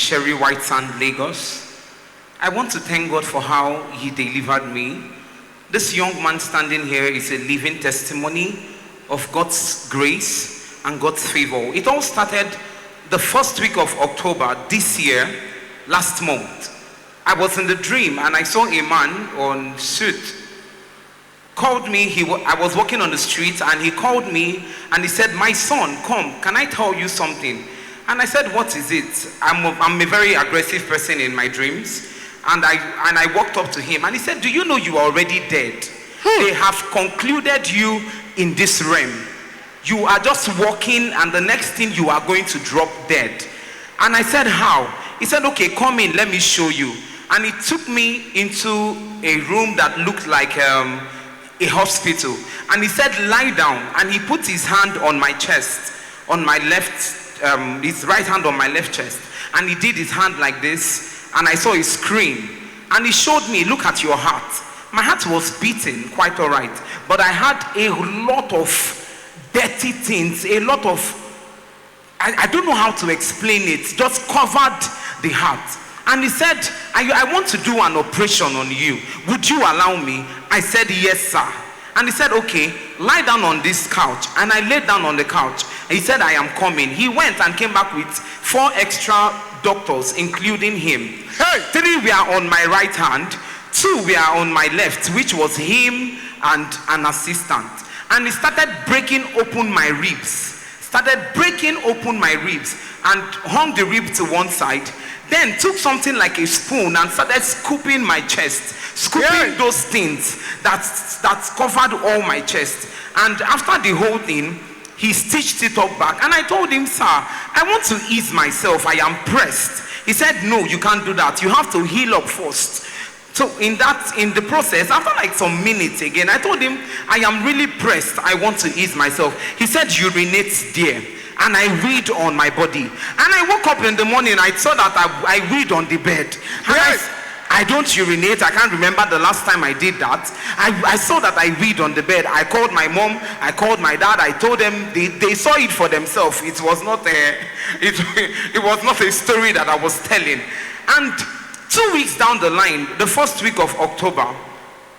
Sherry White Sand, Lagos. I want to thank God for how he delivered me. This young man standing here is a living testimony of God's grace and God's favor. It all started the first week of October this year, last month. I was in the dream and I saw a man on suit called me. I was walking on the street and he called me and he said, "My son, come, can I tell you something?" And I said, "What is it?" I'm a very aggressive person in my dreams. And I walked up to him and he said, "Do you know you are already dead? They have concluded you in this realm. You are just walking and the next thing you are going to drop dead." And I said, "How?" He said, "Okay, come in, let me show you." And he took me into a room that looked like a hospital. And he said, "Lie down." And he put his hand on my chest, on my left, his right hand on my left chest. And he did his hand like this. And I saw a screen. And he showed me, "Look at your heart." My heart was beating quite all right. But I had a lot of dirty things, a lot of, I don't know how to explain it, just covered the heart. And he said, I want to do an operation on you. Would you allow me?" I said, "Yes, sir." And he said, "Okay, lie down on this couch." And I laid down on the couch. He said, "I am coming." He went and came back with 4 extra doctors, including him. 3 were on my right hand, 2 were on my left, which was him and an assistant. And he started breaking open my ribs. And hung the rib to one side. Then took something like a spoon and started scooping my chest. Scooping those things that covered all my chest. And after the whole thing, he stitched it up back. And I told him, "Sir, I want to ease myself. I am pressed." He said, "No, you can't do that. You have to heal up first." So in the process, after like some minutes again, I told him, "I am really pressed. I want to ease myself." He said, "Urinate there." And I weed on my body. And I woke up in the morning, I saw that I weed on the bed. And I don't urinate. I can't remember the last time I did that. I saw that I weed on the bed. I called my mom. I called my dad. I told them. They saw it for themselves. It was not a story that I was telling. And 2 weeks down the line, the first week of October,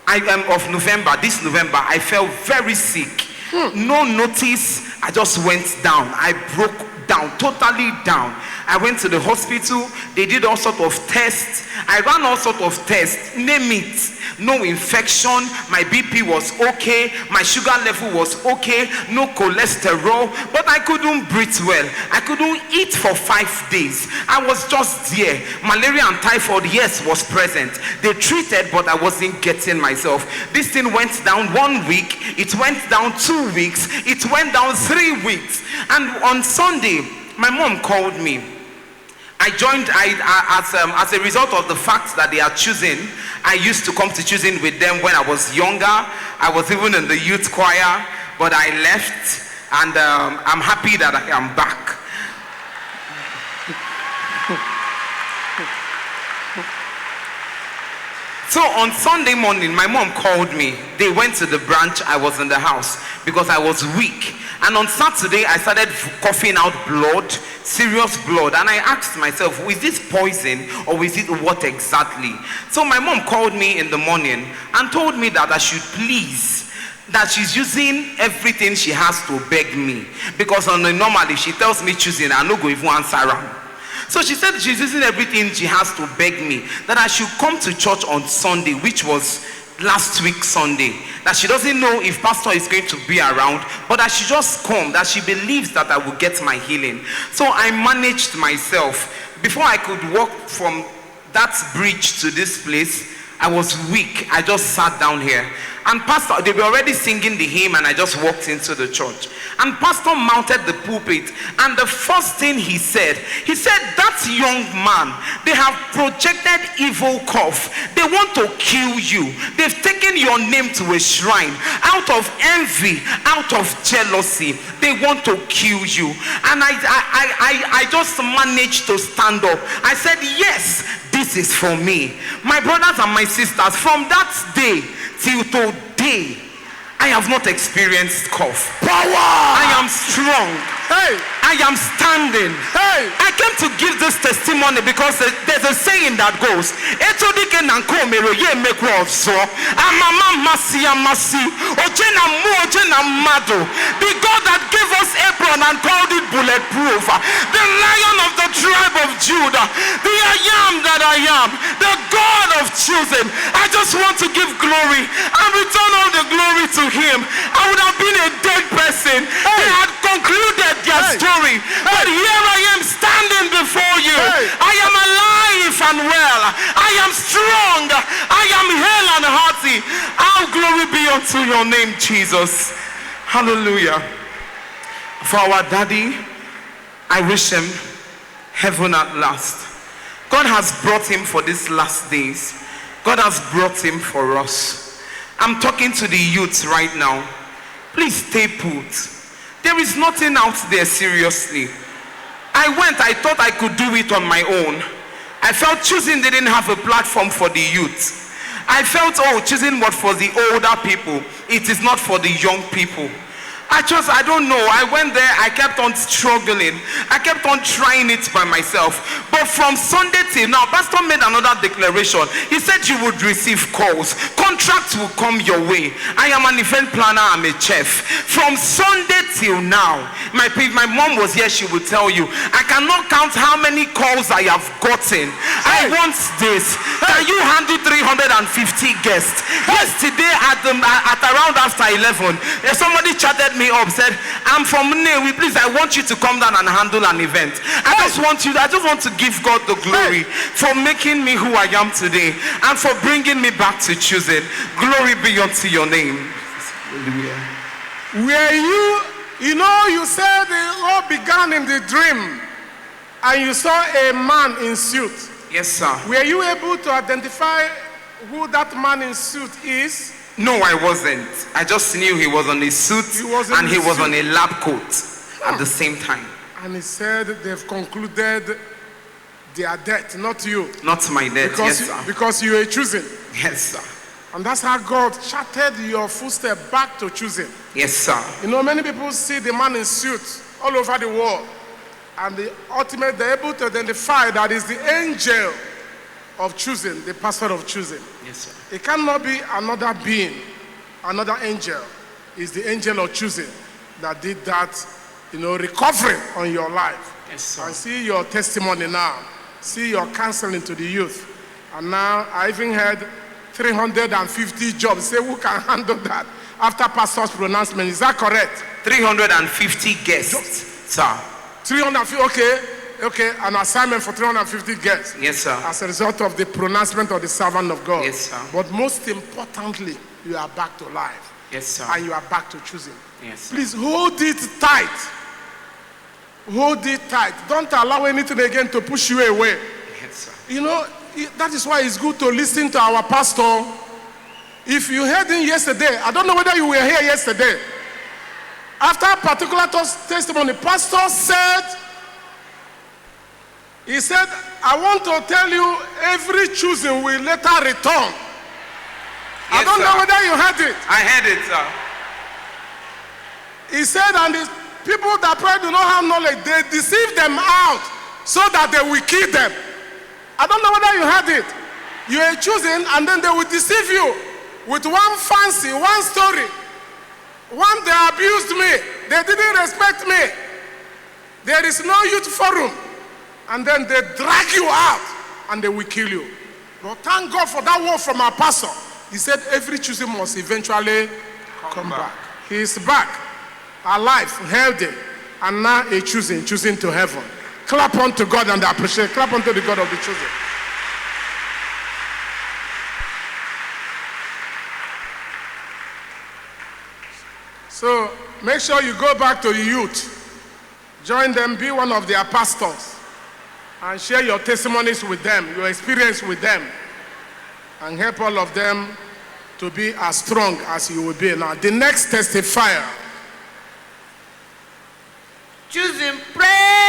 of November, this November, I felt very sick. No notice. I just went down. I broke down, totally down. I went to the hospital. They did all sorts of tests. I ran all sorts of tests. Name it. No infection. My BP was okay. My sugar level was okay. No cholesterol. But I couldn't breathe well. I couldn't eat for 5 days. I was just there. Malaria and typhoid, yes, was present. They treated, but I wasn't getting myself. This thing went down 1 week. It went down 2 weeks. It went down 3 weeks. And on Sunday, my mom called me. I joined as a result of the fact that they are choosing. I used to come to choosing with them when I was younger. I was even in the youth choir, but I left, and I'm happy that I am back. So on Sunday morning, my mom called me. They went to the branch. I was in the house because I was weak. And on Saturday, I started coughing out blood, serious blood. And I asked myself, is this poison or is it what exactly? So my mom called me in the morning and told me that I should please, that she's using everything she has to beg me. Because normally she tells me choosing, I no go even answer her. So she said she's using everything she has to beg me that I should come to church on Sunday, which was last week Sunday. That she doesn't know if pastor is going to be around, but that she just come, that she believes that I will get my healing. So I managed myself. Before I could walk from that bridge to this place, I was weak. I just sat down here. And pastor, they were already singing the hymn, and I just walked into the church. And pastor mounted the pulpit, and the first thing he said, that young man, they have projected evil cough. They want to kill you. They've taken your name to a shrine. Out of envy, out of jealousy, they want to kill you. And I just managed to stand up. I said, yes, this is for me. My brothers and my sisters, from that day till today, I have not experienced cough. Power. I am strong. Hey. I am standing. Hey. I came to give this testimony because there's a saying that goes, the God that gave us Abram and called it bulletproof, the Lion of the tribe of Judah, the I am that I am, the God of choosing. I just want to give glory and return all the glory to him. I would have been a dead person. They had concluded their story, but here I am standing before you. I am alive and well. I am strong. I am hale and hearty. All glory be unto your name, Jesus. Hallelujah. For our daddy, I wish him heaven at last. God has brought him for these last days. God has brought him for us. I'm talking to the youth right now. Please stay put. There is nothing out there, seriously. I thought I could do it on my own. I felt choosing didn't have a platform for the youth. I felt, choosing was for the older people. It is not for the young people. I don't know. I went there, I kept on struggling. I kept on trying it by myself. But from Sunday till now, Pastor made another declaration. He said you would receive calls. Contracts will come your way. I am an event planner, I'm a chef. From Sunday till now, my mom was here, she would tell you, I cannot count how many calls I have gotten. I want this. Can you handle 350 guests? Yesterday at around after 11, somebody chatted me up, said, I'm from Newi, please, I want you to come down and handle an event. I just want to give God the glory for making me who I am today and for bringing me back to choosing. Glory be unto your name. Were you said it all began in the dream and you saw a man in suit. Yes, sir. Were you able to identify who that man in suit is? No, I wasn't. I just knew he was on a suit and he was on a lab coat at the same time. And he said they've concluded their death, not you. Not my death, yes, sir. Because you were choosing. Yes, sir. And that's how God charted your footsteps back to choosing. Yes, sir. Many people see the man in suit all over the world. And ultimately they're able to identify that is the angel of choosing, the pastor of choosing. Yes, sir. It cannot be another being, another angel. It's the angel of choosing that did that, recovering on your life. Yes, sir. I see your testimony now. See your counseling to the youth. And now I even heard 350 jobs. Say, who can handle that? After pastor's pronouncement, is that correct? 350 guests, sir. 350, okay, an assignment for 350 guests. Yes, sir. As a result of the pronouncement of the servant of God. Yes, sir. But most importantly, you are back to life. Yes, sir. And you are back to choosing. Yes, sir. Please hold it tight. Hold it tight. Don't allow anything again to push you away. Yes, sir. That is why it's good to listen to our pastor. If you heard him yesterday, I don't know whether you were here yesterday. After a particular testimony, pastor said, he said, I want to tell you every choosing will later return. Yes, I don't know whether you heard it. I heard it, sir. He said, and the people that pray do not have knowledge, they deceive them out so that they will kill them. I don't know whether you heard it. You are choosing and then they will deceive you with one fancy, one story. One, they abused me. They didn't respect me. There is no youth forum. And then they drag you out and they will kill you. But thank God for that word from our pastor. He said every choosing must eventually come back. He is back, alive, healthy, and now a choosing to heaven. Clap unto God and appreciate. Clap unto the God of the choosing. So make sure you go back to the youth. Join them, be one of their pastors. And share your testimonies with them, your experience with them. And help all of them to be as strong as you will be. Now, the next testifier. Choosing prayer.